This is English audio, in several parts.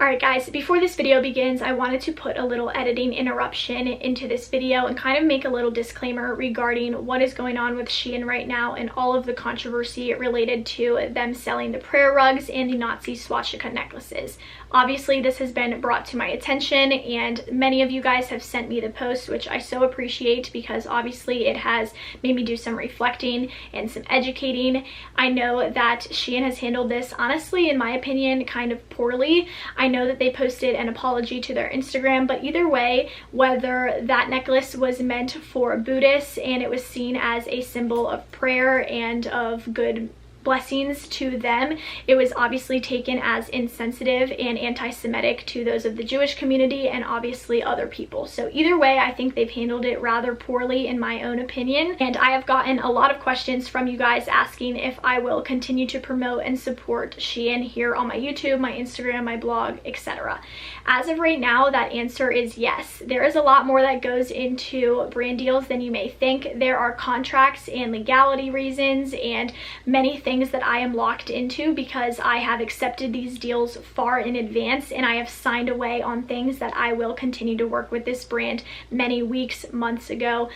Alright guys, before this video begins, I wanted to put a little editing interruption into this video and kind of make a little disclaimer regarding what is going on with Shein right now and all of the controversy related to them selling the prayer rugs and the Nazi swastika necklaces. Obviously, this has been brought to my attention and many of you guys have sent me the post, which I so appreciate because obviously it has made me do some reflecting and some educating. I know that Shein has handled this, honestly, in my opinion, kind of poorly. I know that they posted an apology to their Instagram, but either way, whether that necklace was meant for Buddhists and it was seen as a symbol of prayer and of good blessings to them, it was obviously taken as insensitive and anti-Semitic to those of the Jewish community and obviously other people. So either way, I think they've handled it rather poorly in my own opinion, and I have gotten a lot of questions from you guys asking if I will continue to promote and support Shein here on my YouTube, my Instagram, my blog, etc. As of right now, that answer is yes. There is a lot more that goes into brand deals than you may think. There are contracts and legality reasons and many things that I am locked into because I have accepted these deals far in advance and I have signed away on things that I will continue to work with this brand many weeks, months ago.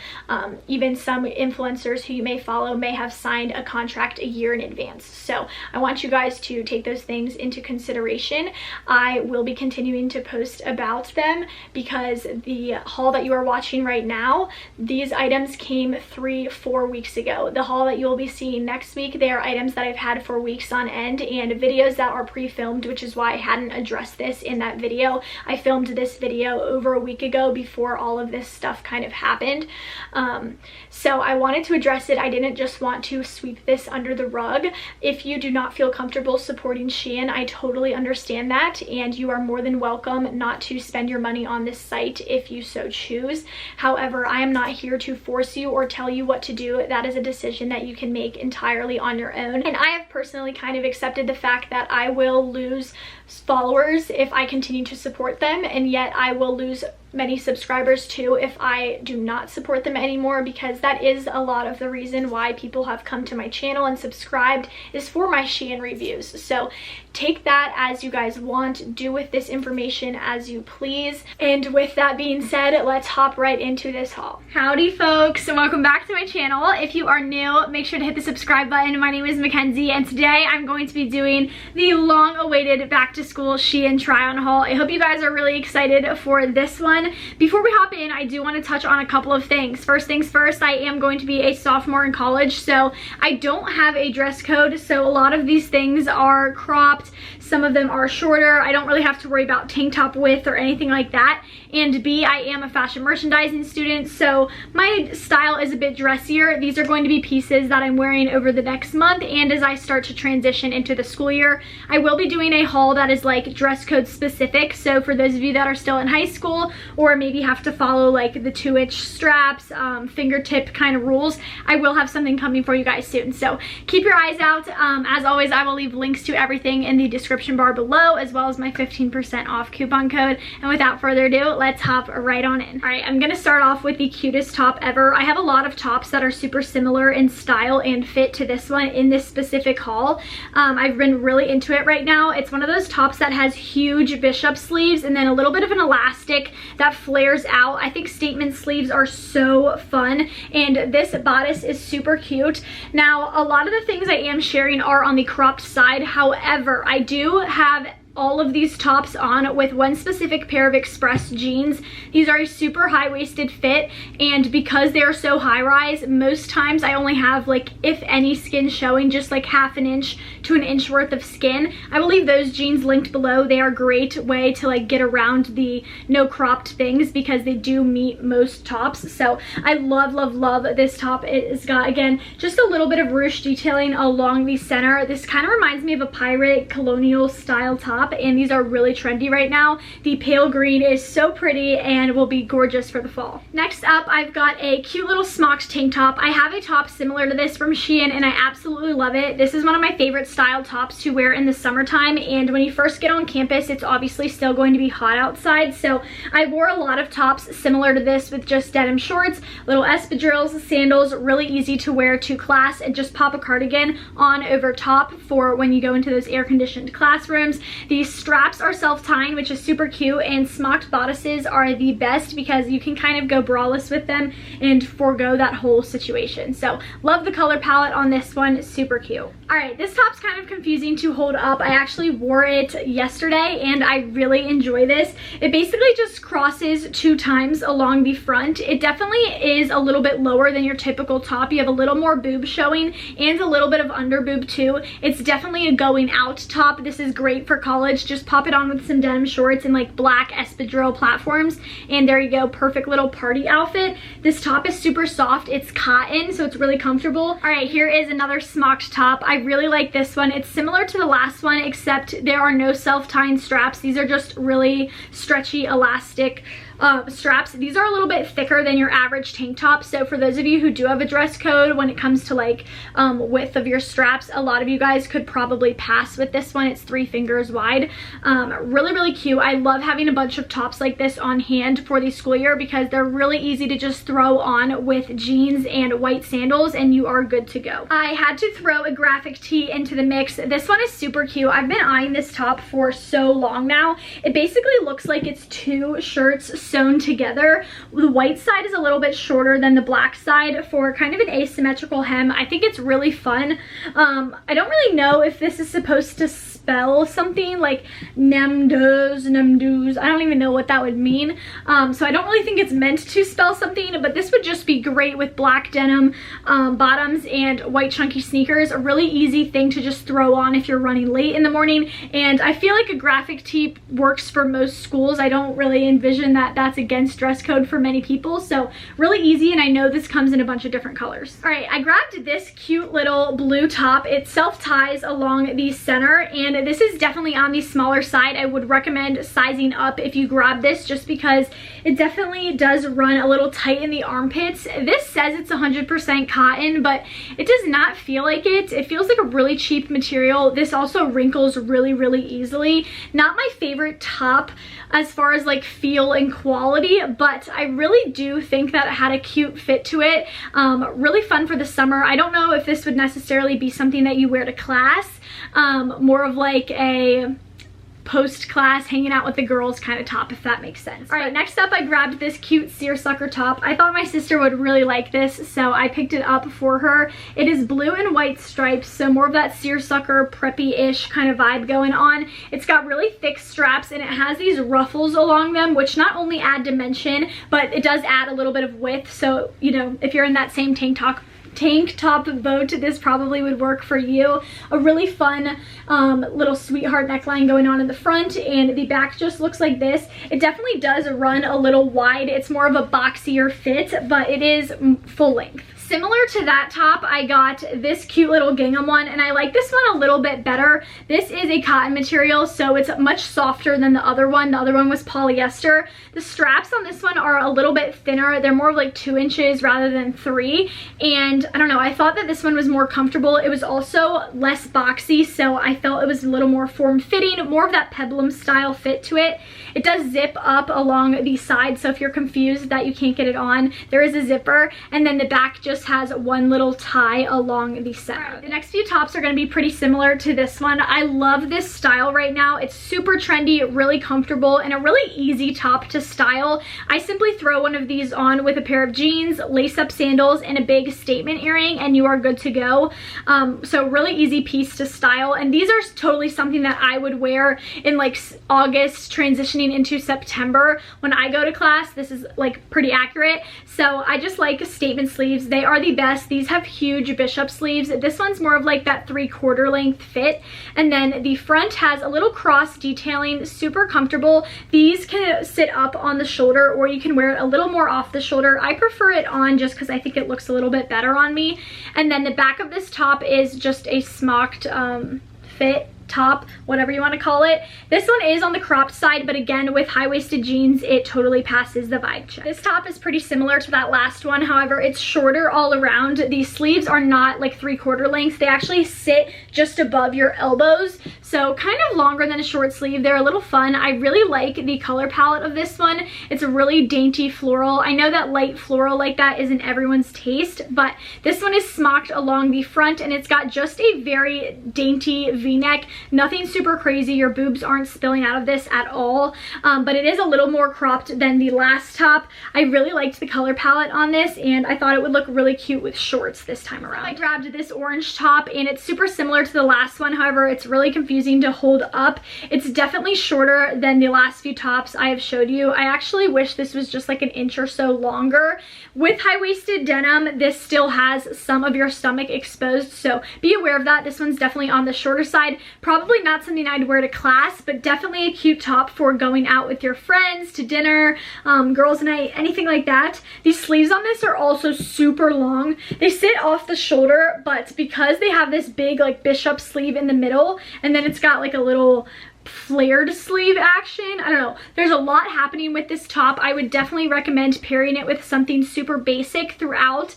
Even some influencers who you may follow may have signed a contract a year in advance. So I want you guys to take those things into consideration. I will be continuing to post about them because the haul that you are watching right now, these items came 3-4 weeks ago. The haul that you will be seeing next week, they are items that I've had for weeks on end and videos that are pre-filmed, which is why I hadn't addressed this in that video. I filmed this video over a week ago before all of this stuff kind of happened. So I wanted to address it. I didn't just want to sweep this under the rug. If you do not feel comfortable supporting Shein, I totally understand that, and you are more than welcome not to spend your money on this site if you so choose. However, I am not here to force you or tell you what to do. That is a decision that you can make entirely on your own. And I have personally kind of accepted the fact that I will lose followers if I continue to support them, and yet I will lose many subscribers too if I do not support them anymore, because that is a lot of the reason why people have come to my channel and subscribed, is for my Shein reviews. So take that as you guys want, do with this information as you please. And with that being said, let's hop right into this haul. Howdy folks, and welcome back to my channel. If you are new, make sure to hit the subscribe button. My name is McKenzie and today I'm going to be doing the long awaited back to school Shein try on haul. I hope you guys are really excited for this one. Before we hop in, I do want to touch on a couple of things. First things first, I am going to be a sophomore in college, so I don't have a dress code, so a lot of these things are cropped. Some of them are shorter. I don't really have to worry about tank top width or anything like that. And B, I am a fashion merchandising student, so my style is a bit dressier. These are going to be pieces that I'm wearing over the next month and as I start to transition into the school year. I will be doing a haul that is like dress code specific, so for those of you that are still in high school or maybe have to follow like the 2-inch straps, fingertip kind of rules, I will have something coming for you guys soon. So keep your eyes out. As always, I will leave links to everything in the description bar below, as well as my 15% off coupon code. And without further ado, let's hop right on in. All right, I'm gonna start off with the cutest top ever. I have a lot of tops that are super similar in style and fit to this one in this specific haul. I've been really into it right now. It's one of those tops that has huge bishop sleeves and then a little bit of an elastic that flares out. I think statement sleeves are so fun, and this bodice is super cute. Now, a lot of the things I am sharing are on the cropped side. However, I do have all of these tops on with one specific pair of express jeans. These are a super high-waisted fit, and because they are so high-rise, most times I only have like, if any, skin showing, just like ½ an inch to an inch worth of skin. I will leave those jeans linked below. They are a great way to like get around the no cropped things because they do meet most tops. So I love, love, love this top. It's got, again, just a little bit of ruche detailing along the center. This kind of reminds me of a pirate colonial style top, and these are really trendy right now. The pale green is so pretty and will be gorgeous for the fall. Next up, I've got a cute little Smock Tank top. I have a top similar to this from Shein and I absolutely love it. This is one of my favorite style tops to wear in the summertime, and when you first get on campus, it's obviously still going to be hot outside, so I wore a lot of tops similar to this with just denim shorts, little espadrilles, sandals, really easy to wear to class, and just pop a cardigan on over top for when you go into those air-conditioned classrooms. The straps are self-tying, which is super cute, and smocked bodices are the best because you can kind of go braless with them and forego that whole situation. So love the color palette on this one, super cute. All right, this top's kind of confusing to hold up. I actually wore it yesterday and I really enjoy this. It basically just crosses 2 times along the front. It definitely is a little bit lower than your typical top. You have a little more boob showing and a little bit of under boob too. It's definitely a going out top. This is great for college. Just pop it on with some denim shorts and like black espadrille platforms, and there you go, perfect little party outfit. This top is super soft. It's cotton, so it's really comfortable. All right, here is another smocked top. I really like this one. It's similar to the last one, except there are no self-tying straps. These are just really stretchy, elastic straps. These are a little bit thicker than your average tank top, so for those of you who do have a dress code when it comes to like width of your straps, a lot of you guys could probably pass with this one. It's 3 fingers wide. Really cute. I love having a bunch of tops like this on hand for the school year because they're really easy to just throw on with jeans and white sandals and you are good to go. I had to throw a graphic tee into the mix. This one is super cute. I've been eyeing this top for so long now. It basically looks like it's 2 shirts sewn together. The white side is a little bit shorter than the black side for kind of an asymmetrical hem. I think it's really fun. I don't really know if this is supposed to spell something like nemdoos. I don't even know what that would mean. So I don't really think it's meant to spell something, but this would just be great with black denim bottoms and white chunky sneakers. A really easy thing to just throw on if you're running late in the morning. And I feel like a graphic tee works for most schools. I don't really envision that that's against dress code for many people. So really easy, and I know this comes in a bunch of different colors. All right, I grabbed this cute little blue top. It self-ties along the center, and this is definitely on the smaller side. I would recommend sizing up if you grab this just because it definitely does run a little tight in the armpits. This says it's 100% cotton, but it does not feel like it. It feels like a really cheap material. This also wrinkles really easily. Not my favorite top as far as like feel and quality, but I really do think that it had a cute fit to it. Really fun for the summer. I don't know if this would necessarily be something that you wear to class. More of like a post-class hanging out with the girls kind of top, if that makes sense. All right, next up I grabbed this cute seersucker top. I thought my sister would really like this, so I picked it up for her. It is blue and white stripes, so more of that seersucker preppy-ish kind of vibe going on. It's got really thick straps and it has these ruffles along them, which not only add dimension, but it does add a little bit of width. So, you know, if you're in that same tank top boat, this probably would work for you. A really fun little sweetheart neckline going on in the front, and the back just looks like this. It definitely does run a little wide. It's more of a boxier fit, but it is full length. Similar to that top, I got this cute little gingham one, and I like this one a little bit better. This is a cotton material, so it's much softer than the other one. The other one was polyester. The straps on this one are a little bit thinner. They're more of like 2 inches rather than 3, and I don't know, I thought that this one was more comfortable. It was also less boxy, so I felt it was a little more form-fitting, more of that peplum style fit to it. It does zip up along the side, so if you're confused that you can't get it on, there is a zipper, and then the back just has one little tie along the center. The next few tops are going to be pretty similar to this one. I love this style right now. It's super trendy, really comfortable, and a really easy top to style. I simply throw one of these on with a pair of jeans, lace-up sandals, and a big statement earring, and you are good to go. So really easy piece to style, and these are totally something that I would wear in like August, transitioning into September when I go to class. This is like pretty accurate. So I just like statement sleeves. They are the best. These have huge bishop sleeves. This one's more of like that 3/4 length fit, and then the front has a little cross detailing, super comfortable. These can sit up on the shoulder, or you can wear it a little more off the shoulder. I prefer it on just because I think it looks a little bit better on me. And then the back of this top is just a smocked fit top, whatever you want to call it. This one is on the cropped side, but again, with high-waisted jeans, it totally passes the vibe check. This top is pretty similar to that last one. However, it's shorter all around. These sleeves are not like 3/4 length. They actually sit just above your elbows, so kind of longer than a short sleeve. They're a little fun. I really like the color palette of this one. It's a really dainty floral. I know that light floral like that isn't everyone's taste, but this one is smocked along the front, and it's got just a very dainty v-neck, Nothing super crazy. Your boobs aren't spilling out of this at all, but it is a little more cropped than the last top. I really liked the color palette on this, and I thought it would look really cute with shorts this time around. I grabbed this orange top, and it's super similar to the last one. However, it's really confusing to hold up. It's definitely shorter than the last few tops I have showed you. I actually wish this was just like an inch or so longer. With high-waisted denim, this still has some of your stomach exposed, so be aware of that. This one's definitely on the shorter side. Probably not something I'd wear to class, but definitely a cute top for going out with your friends, to dinner, girls' night, anything like that. These sleeves on this are also super long. They sit off the shoulder, but because they have this big like bishop sleeve in the middle, and then it's got like a little flared sleeve action, I don't know, there's a lot happening with this top. I would definitely recommend pairing it with something super basic throughout,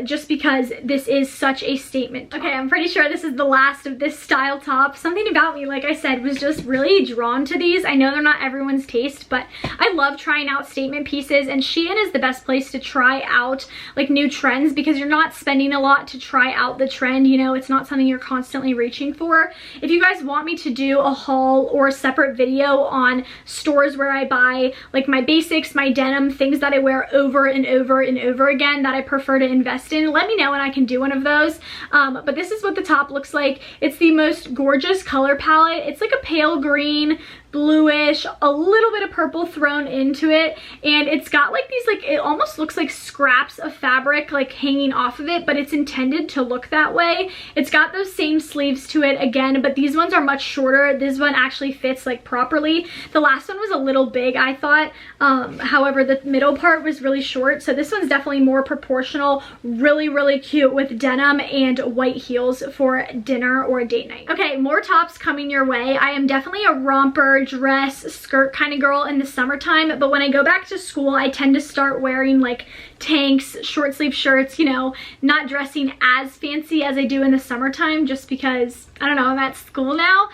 just because this is such a statement top. Okay, I'm pretty sure this is the last of this style top. Something about me, like I said, was just really drawn to these. I know they're not everyone's taste, but I love trying out statement pieces, and Shein is the best place to try out like new trends, because you're not spending a lot to try out the trend. You know, it's not something you're constantly reaching for. If you guys want me to do a haul or a separate video on stores where I buy like my basics, my denim, things that I wear over and over and over again that I prefer to invest in, let me know and I can do one of those. But this is what the top looks like. It's the most gorgeous color palette. It's like a pale green, bluish, a little bit of purple thrown into it, and it's got like these, like, it almost looks like scraps of fabric like hanging off of it, but it's intended to look that way. It's got those same sleeves to it again, but these ones are much shorter. This one actually fits like properly. The last one was a little big, I thought. However, the middle part was really short, so this one's definitely more proportional. Really, really cute with denim and white heels for dinner or a date night. Okay, more tops coming your way. I am definitely a romper, dress, skirt kind of girl in the summertime, but when I go back to school, I tend to start wearing like tanks, short sleeve shirts, you know, not dressing as fancy as I do in the summertime, just because, I don't know, I'm at school now.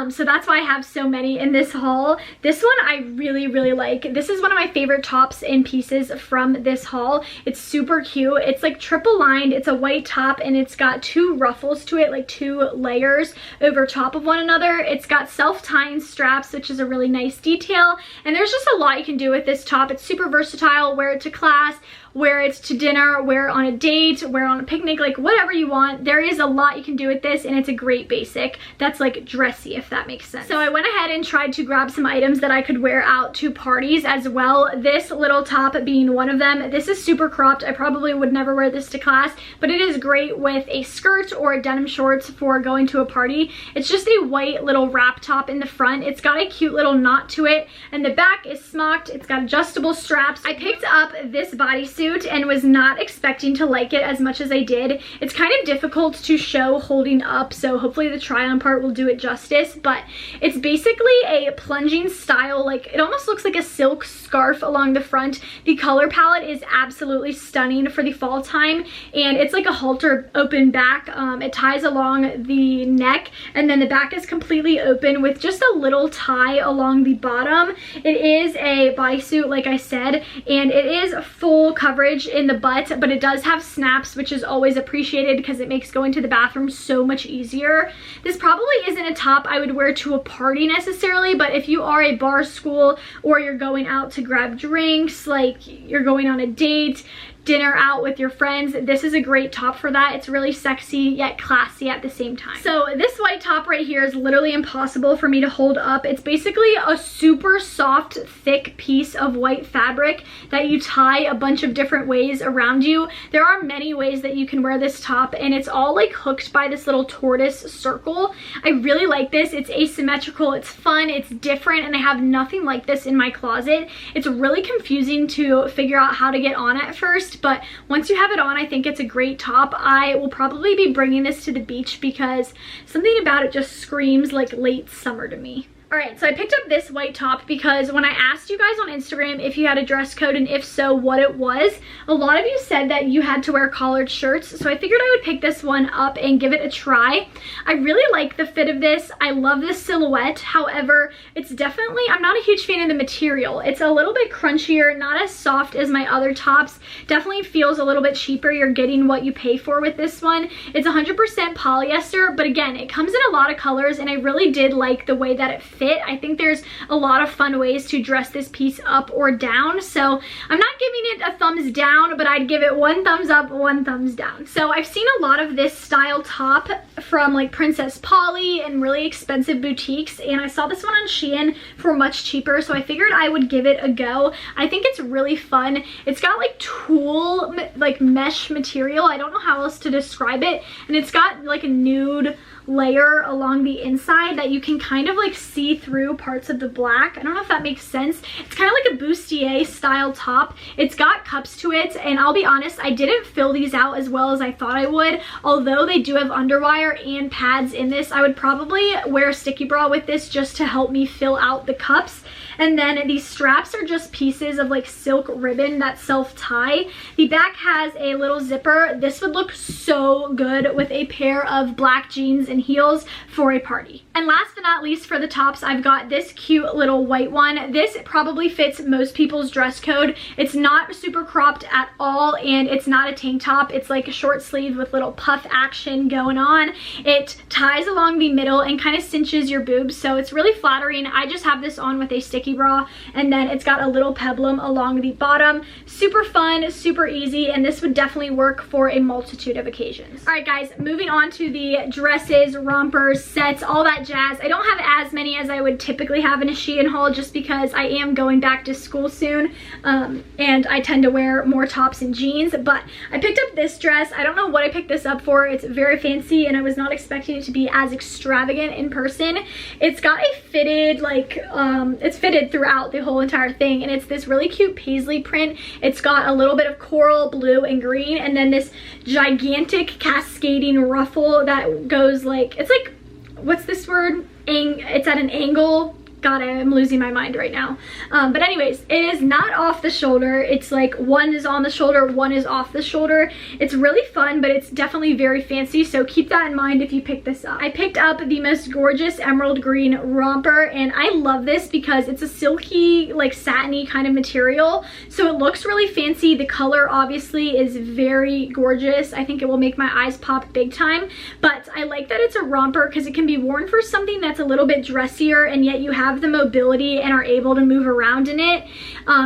So that's why I have so many in this haul. This one I really, really like. This is one of my favorite tops and pieces from this haul. It's super cute. It's like triple lined. It's a white top, and it's got two ruffles to it, like two layers over top of one another. It's got self-tying straps, which is a really nice detail. And there's just a lot you can do with this top. It's super versatile. Wear it to class, wear it to dinner, wear it on a date, wear it on a picnic, like whatever you want. There is a lot you can do with this, and it's a great basic that's like dressy, if that makes sense. So I went ahead and tried to grab some items that I could wear out to parties as well. This little top being one of them. This is super cropped. I probably would never wear this to class, but it is great with a skirt or a denim shorts for going to a party. It's just a white little wrap top in the front. It's got a cute little knot to it, and the back is smocked. It's got adjustable straps. I picked up this bodysuit and was not expecting to like it as much as I did. It's kind of difficult to show holding up, so hopefully the try-on part will do it justice, but it's basically a plunging style, like it almost looks like a silk scarf along the front. The color palette is absolutely stunning for the fall time, and it's like a halter open back. It ties along the neck, and then the back is completely open with just a little tie along the bottom. It is a bodysuit, like I said, and it is full coverage in the butt, but it does have snaps, which is always appreciated because it makes going to the bathroom so much easier. This probably isn't a top I would wear to a party necessarily, but if you are a bar stool or you're going out to grab drinks, like you're going on a date, dinner out with your friends, this is a great top for that. It's really sexy yet classy at the same time. So this white top right here is literally impossible for me to hold up. It's basically a super soft, thick piece of white fabric that you tie a bunch of different ways around you. There are many ways that you can wear this top, and it's all like hooked by this little tortoise circle. I really like this. It's asymmetrical, it's fun, it's different, and I have nothing like this in my closet. It's really confusing to figure out how to get on at first, but once you have it on, I think it's a great top. I will probably be bringing this to the beach because something about it just screams like late summer to me. All right, so I picked up this white top because when I asked you guys on Instagram if you had a dress code and if so, what it was, a lot of you said that you had to wear collared shirts. So I figured I would pick this one up and give it a try. I really like the fit of this. I love this silhouette. However, it's definitely, I'm not a huge fan of the material. It's a little bit crunchier, not as soft as my other tops. Definitely feels a little bit cheaper. You're getting what you pay for with this one. It's 100% polyester, but again, it comes in a lot of colors and I really did like the way that it fit. I think there's a lot of fun ways to dress this piece up or down. So I'm not giving it a thumbs down, but I'd give it 1 thumbs up, 1 thumbs down. So I've seen a lot of this style top from like Princess Polly and really expensive boutiques, and I saw this one on Shein for much cheaper, so I figured I would give it a go. I think it's really fun. It's got like tulle, like mesh material. I don't know how else to describe it, and it's got like a nude layer along the inside that you can kind of like see through parts of the black. I don't know if that makes sense. It's kind of like a bustier style top. It's got cups to it, and I'll be honest, I didn't fill these out as well as I thought I would. Although they do have underwire and pads in this, I would probably wear a sticky bra with this just to help me fill out the cups. And then these straps are just pieces of like silk ribbon that self-tie. The back has a little zipper. This would look so good with a pair of black jeans and heels for a party. And last but not least, for the tops, I've got this cute little white one. This probably fits most people's dress code. It's not super cropped at all, and it's not a tank top. It's like a short sleeve with little puff action going on. It ties along the middle and kind of cinches your boobs, so it's really flattering. I just have this on with a sticky bra, and then it's got a little peplum along the bottom. Super fun, super easy, and this would definitely work for a multitude of occasions. All right, guys, moving on to the dresses, rompers, sets, all that jazz. I don't have as many as I would typically have in a Shein haul just because I am going back to school soon, and I tend to wear more tops and jeans, but I picked up this dress. I don't know what I picked this up for. It's very fancy, and I was not expecting it to be as extravagant in person. It's got a fitted, like, it's fitted throughout the whole entire thing, and it's this really cute paisley print. It's got a little bit of coral, blue, and green, and then this gigantic cascading ruffle that goes like, it's like, what's this word? It's at an angle. God, I'm losing my mind right now. But anyways, it is not off the shoulder. It's like one is on the shoulder, one is off the shoulder. It's really fun, but it's definitely very fancy, so keep that in mind if you pick this up. I picked up the most gorgeous emerald green romper, and I love this because it's a silky, like satiny kind of material, so it looks really fancy. The color obviously is very gorgeous. I think it will make my eyes pop big time, but I like that it's a romper because it can be worn for something that's a little bit dressier, and yet you have the mobility and are able to move around in it.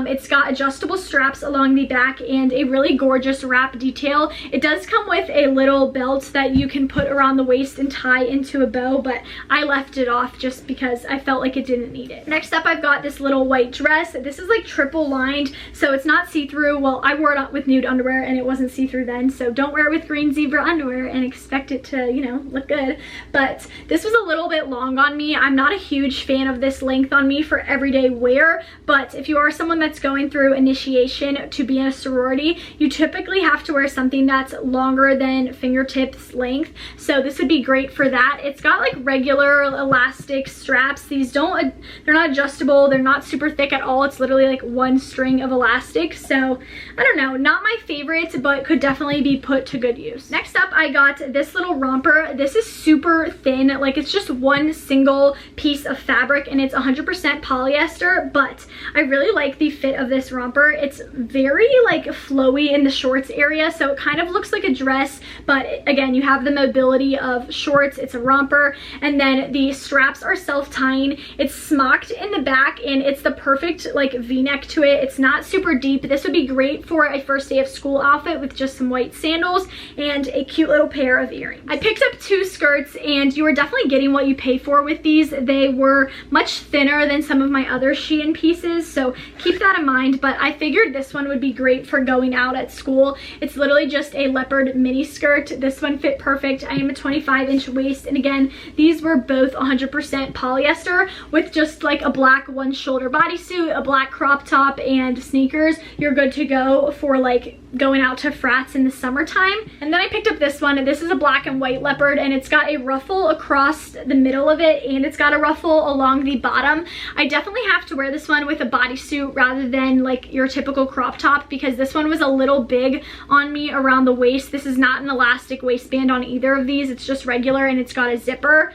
It's got adjustable straps along the back and a really gorgeous wrap detail. It does come with a little belt that you can put around the waist and tie into a bow, but I left it off just because I felt like it didn't need it. Next up, I've got this little white dress. This is like triple lined, so it's not see-through. Well, I wore it with nude underwear and it wasn't see-through then, so don't wear it with green zebra underwear and expect it to, you know, look good. But this was a little bit long on me. I'm not a huge fan of this length on me for everyday wear, but if you are someone that's going through initiation to be in a sorority, you typically have to wear something that's longer than fingertips length, so this would be great for that. It's got like regular elastic straps. They're not adjustable, they're not super thick at all. It's literally like one string of elastic, so I don't know, not my favorite, but could definitely be put to good use. Next up, I got this little romper. This is super thin, like it's just one single piece of fabric, and it's 100% polyester, but I really like the fit of this romper. It's very like flowy in the shorts area, so it kind of looks like a dress, but again, you have the mobility of shorts. It's a romper, and then the straps are self-tying. It's smocked in the back, and it's the perfect like v-neck to it. It's not super deep. This would be great for a first day of school outfit with just some white sandals and a cute little pair of earrings. I picked up 2 skirts, and you are definitely getting what you pay for with these. They were much thinner than some of my other Shein pieces, so keep that in mind, but I figured this one would be great for going out at school. It's literally just a leopard miniskirt. This one fit perfect. I am a 25-inch waist, and again, these were both 100% polyester with just like a black one shoulder bodysuit, a black crop top, and sneakers. You're good to go for like going out to frats in the summertime. And then I picked up this one, and this is a black and white leopard, and it's got a ruffle across the middle of it, and it's got a ruffle along the bottom. I definitely have to wear this one with a bodysuit rather than like your typical crop top, because this one was a little big on me around the waist. This is not an elastic waistband on either of these. It's just regular, and it's got a zipper.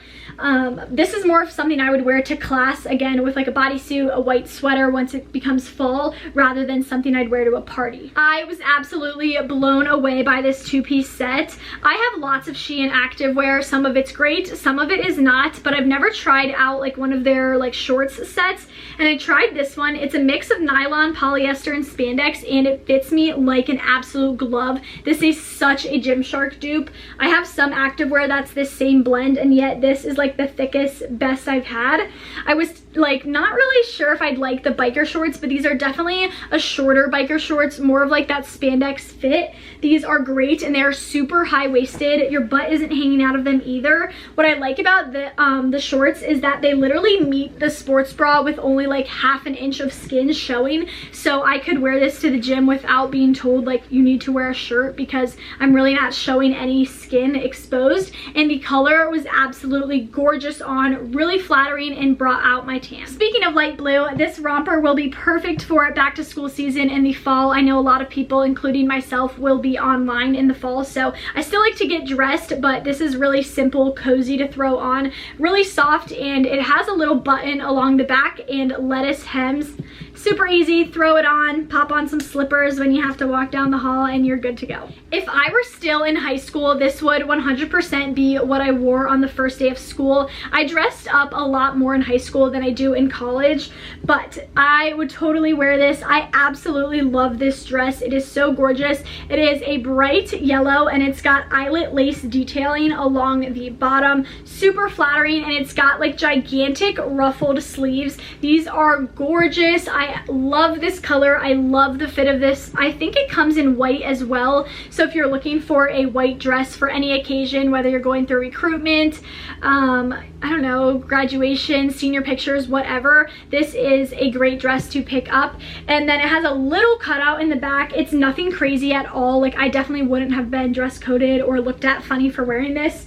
This is more of something I would wear to class, again, with like a bodysuit, a white sweater once it becomes fall, rather than something I'd wear to a party. I was absolutely blown away by this two-piece set. I have lots of Shein activewear. Some of it's great, some of it is not, but I've never tried out like one of their like shorts sets, and I tried this one. It's a mix of nylon, polyester, and spandex, and it fits me like an absolute glove. This is such a Gymshark dupe. I have some activewear that's this same blend, and yet this is like the thickest, best I've had. I was like not really sure if I'd like the biker shorts, but these are definitely a shorter biker shorts, more of like that spandex fit. These are great, and they're super high-waisted. Your butt isn't hanging out of them either. What I like about the shorts is that they literally meet the sports bra with only like half an inch of skin showing, so I could wear this to the gym without being told like you need to wear a shirt, because I'm really not showing any skin exposed. And the color was absolutely gorgeous on, really flattering, and brought out my tan. Speaking of light blue, this romper will be perfect for back to school season in the fall. I know a lot of people, including myself, will be online in the fall, so I still like to get dressed, but this is really simple, cozy to throw on, really soft, and it has a little button along the back and lettuce hems. Super easy, throw it on, pop on some slippers when you have to walk down the hall, and you're good to go. If I were still in high school, this would 100% be what I wore on the first day of school. I dressed up a lot more in high school than I do in college, but I would totally wear this. I absolutely love this dress. It is so gorgeous. It is a bright yellow, and it's got eyelet lace detailing along the bottom. Super flattering, and it's got like gigantic ruffled sleeves. These are gorgeous. I love this color. I love the fit of this. I think it comes in white as well, so if you're looking for a white dress for any occasion, whether you're going through recruitment, I don't know, graduation, senior pictures, whatever, this is a great dress to pick up. And then it has a little cutout in the back. It's nothing crazy at all. Like, I definitely wouldn't have been dress coded or looked at funny for wearing this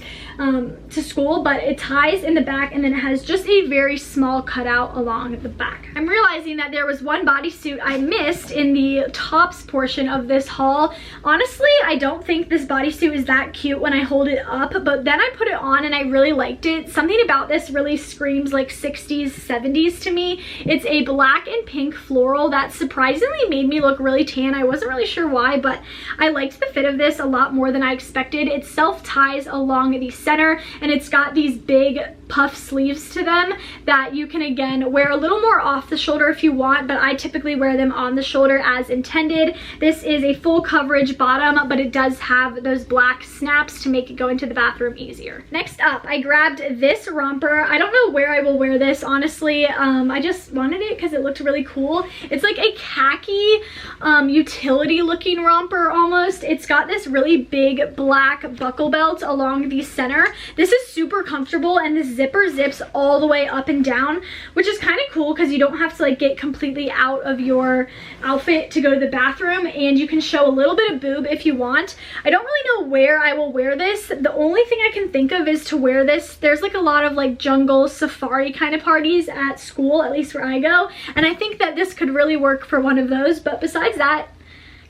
to school, but it ties in the back, and then it has just a very small cutout along the back. I'm realizing that there was one bodysuit I missed in the tops portion of this haul. Honestly, I don't think this bodysuit is that cute when I hold it up, but then I put it on and I really liked it. Something about this really screams like 60s, 70s to me. It's a black and pink floral that surprisingly made me look really tan. I wasn't really sure why, but I liked the fit of this a lot more than I expected. It self-ties along the center, and it's got these big puff sleeves to them that you can again wear a little more off the shoulder if you want, but I typically wear them on the shoulder as intended. This is a full coverage bottom, but it does have those black snaps to make it go into the bathroom easier. Next up, I grabbed this romper. I don't know where I will wear this, honestly. I just wanted it because it looked really cool. It's like a khaki utility looking romper almost. It's got this really big black buckle belt along the center. This is super comfortable, and this zipper zips all the way up and down, which is kind of cool because you don't have to like get completely out of your outfit to go to the bathroom, and you can show a little bit of boob if you want. I don't really know where I will wear this. The only thing I can think of is to wear this. There's like a lot of like jungle safari kind of parties at school, at least where I go, and I think that this could really work for one of those, but besides that,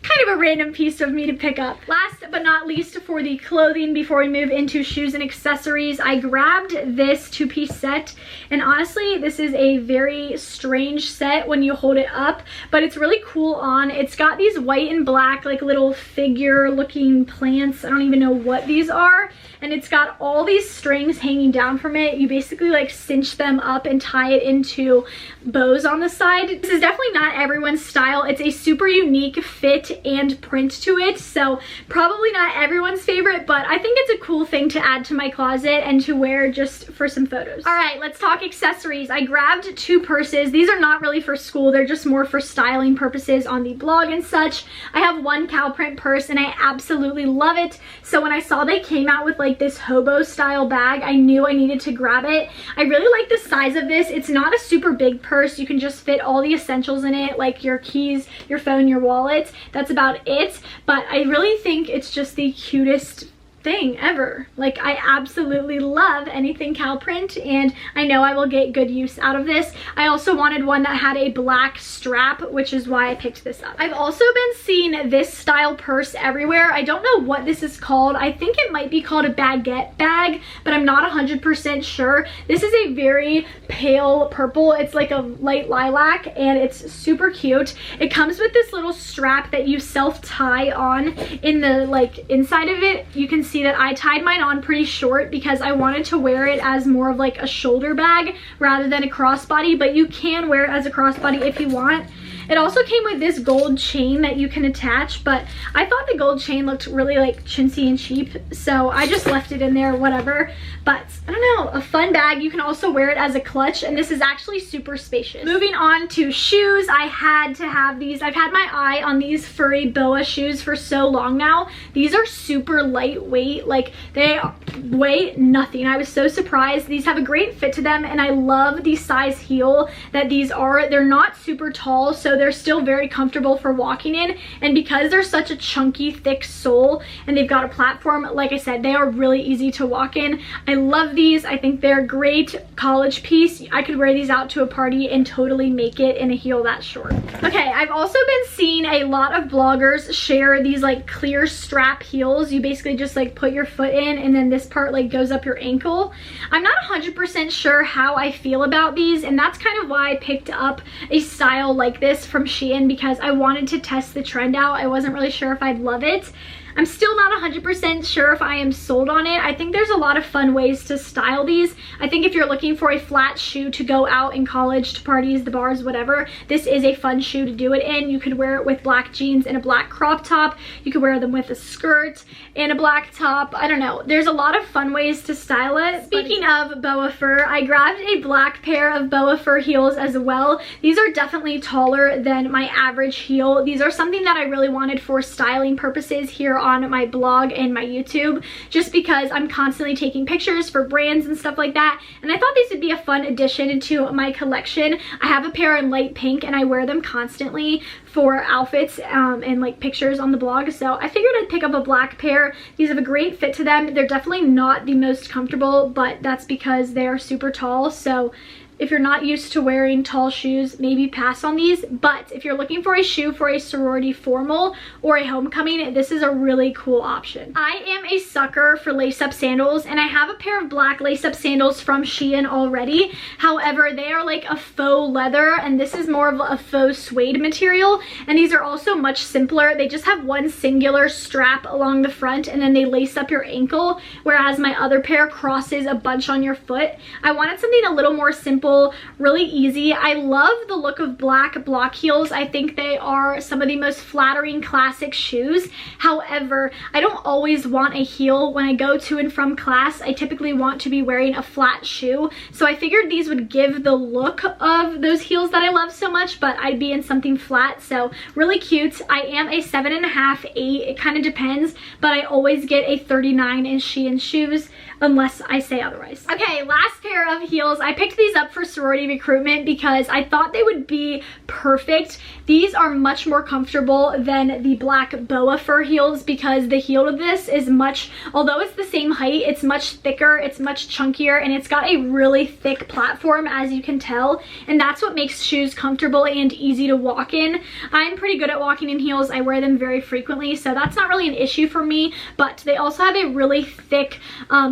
kind of a random piece of me to pick up. Last but not least, for the clothing before we move into shoes and accessories, I grabbed this two-piece set, and honestly this is a very strange set when you hold it up, but it's really cool on. It's got these white and black like little figure looking plants. I don't even know what these are, and it's got all these strings hanging down from it. You basically like cinch them up and tie it into bows on the side. This is definitely not everyone's style. It's a super unique fit and print to it, so probably not everyone's favorite, but I think it's a cool thing to add to my closet and to wear just for some photos. All right, let's talk accessories. I grabbed two purses. These are not really for school, they're just more for styling purposes on the blog and such. I have one cow print purse and I absolutely love it, so when I saw they came out with like this hobo style bag, I knew I needed to grab it. I really like the size of this. It's not a super big purse. You can just fit all the essentials in it, like your keys, your phone, your wallet. That's about it, but I really think it's just the cutest thing ever. Like, I absolutely love anything cow print, and I know I will get good use out of this. I also wanted one that had a black strap, which is why I picked this up. I've also been seeing this style purse everywhere. I don't know what this is called. I think it might be called a baguette bag, but I'm not 100% sure. This is a very pale purple. It's like a light lilac, and it's super cute. It comes with this little strap that you self-tie on in the like inside of it. You can see that I tied mine on pretty short because I wanted to wear it as more of like a shoulder bag rather than a crossbody, but you can wear it as a crossbody if you want. It also came with this gold chain that you can attach, but I thought the gold chain looked really like chintzy and cheap, so I just left it in there, whatever. But I don't know, a fun bag. You can also wear it as a clutch, and this is actually super spacious. Moving on to shoes, I had to have these. I've had my eye on these Furry Boa shoes for so long now. These are super lightweight, like they weigh nothing. I was so surprised. These have a great fit to them, and I love the size heel that these are. They're not super tall, so they're still very comfortable for walking in, and because they're such a chunky, thick sole and they've got a platform, like I said, they are really easy to walk in. I love these. I think they're a great college piece. I could wear these out to a party and totally make it in a heel that short. Okay, I've also been seeing a lot of bloggers share these like clear strap heels. You basically just like put your foot in, and then this part like goes up your ankle. I'm not 100% sure how I feel about these, and that's kind of why I picked up a style like this from Shein, because I wanted to test the trend out. I wasn't really sure if I'd love it. I'm still not 100% sure if I am sold on it. I think there's a lot of fun ways to style these. I think if you're looking for a flat shoe to go out in college, to parties, the bars, whatever, this is a fun shoe to do it in. You could wear it with black jeans and a black crop top. You could wear them with a skirt and a black top. I don't know. There's a lot of fun ways to style it. Speaking of boa fur, I grabbed a black pair of boa fur heels as well. These are definitely taller than my average heel. These are something that I really wanted for styling purposes here on my blog and my YouTube, just because I'm constantly taking pictures for brands and stuff like that, and I thought these would be a fun addition to my collection. I have a pair in light pink and I wear them constantly for outfits and like pictures on the blog, so I figured I'd pick up a black pair. These have a great fit to them. They're definitely not the most comfortable, but that's because they are super tall, so if you're not used to wearing tall shoes, maybe pass on these. But if you're looking for a shoe for a sorority formal or a homecoming, this is a really cool option. I am a sucker for lace-up sandals, and I have a pair of black lace-up sandals from Shein already. However, they are like a faux leather, and this is more of a faux suede material, and these are also much simpler. They just have one singular strap along the front, and then they lace up your ankle, whereas my other pair crosses a bunch on your foot. I wanted something a little more simple, really easy. I love the look of black block heels. I think they are some of the most flattering classic shoes. However, I don't always want a heel when I go to and from class. I typically want to be wearing a flat shoe, so I figured these would give the look of those heels that I love so much, but I'd be in something flat, so really cute. I am a 7.5, 8, it kind of depends, but I always get a 39 in Shein shoes unless I say otherwise. Okay, last pair of heels. I picked these up for sorority recruitment because I thought they would be perfect. These are much more comfortable than the black boa fur heels because the heel of this is much, although it's the same height, it's much thicker, it's much chunkier, and it's got a really thick platform, as you can tell, and that's what makes shoes comfortable and easy to walk in. I'm pretty good at walking in heels. I wear them very frequently, so that's not really an issue for me, but they also have a really thick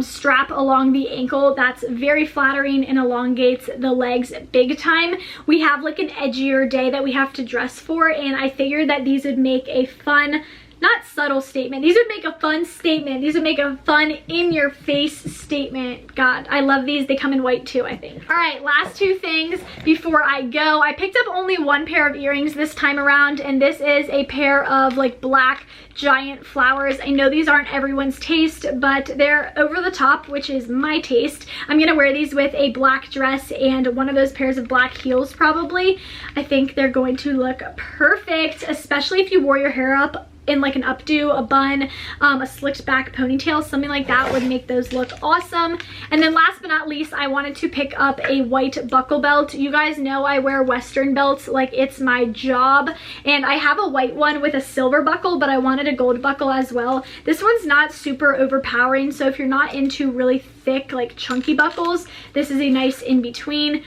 strap along the ankle that's very flattering and elongates the legs big time. We have like an edgier day that we have to dress for, and I figured that these would make a fun, not subtle statement. These would make a fun statement. These would make a fun in-your-face statement. God, I love these. They come in white too, I think. All right, last two things before I go. I picked up only one pair of earrings this time around, and this is a pair of like black giant flowers. I know these aren't everyone's taste, but they're over the top, which is my taste. I'm gonna wear these with a black dress and one of those pairs of black heels probably. I think they're going to look perfect, especially if you wore your hair up in like an updo, a bun, a slicked back ponytail, something like that would make those look awesome. And then last but not least, I wanted to pick up a white buckle belt. You guys know I wear Western belts like it's my job, and I have a white one with a silver buckle, but I wanted a gold buckle as well. This one's not super overpowering, so if you're not into really thick, like chunky buckles, this is a nice in between.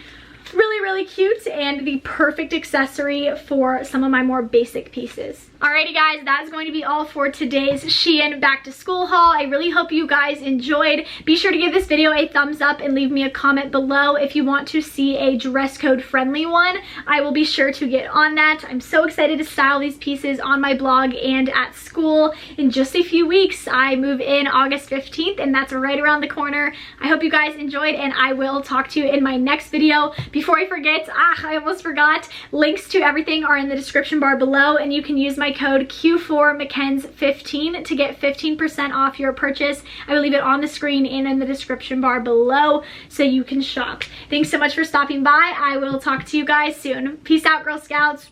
Really cute and the perfect accessory for some of my more basic pieces. Alrighty guys, that's going to be all for today's Shein back to school haul. I really hope you guys enjoyed. Be sure to give this video a thumbs up and leave me a comment below if you want to see a dress code friendly one. I will be sure to get on that. I'm so excited to style these pieces on my blog and at school in just a few weeks. I move in August 15th and that's right around the corner. I hope you guys enjoyed and I will talk to you in my next video. Before I forget, I almost forgot, links to everything are in the description bar below, and you can use my code Q4McKenzie15 to get 15% off your purchase. I will leave it on the screen and in the description bar below so you can shop. Thanks so much for stopping by. I will talk to you guys soon. Peace out, Girl Scouts.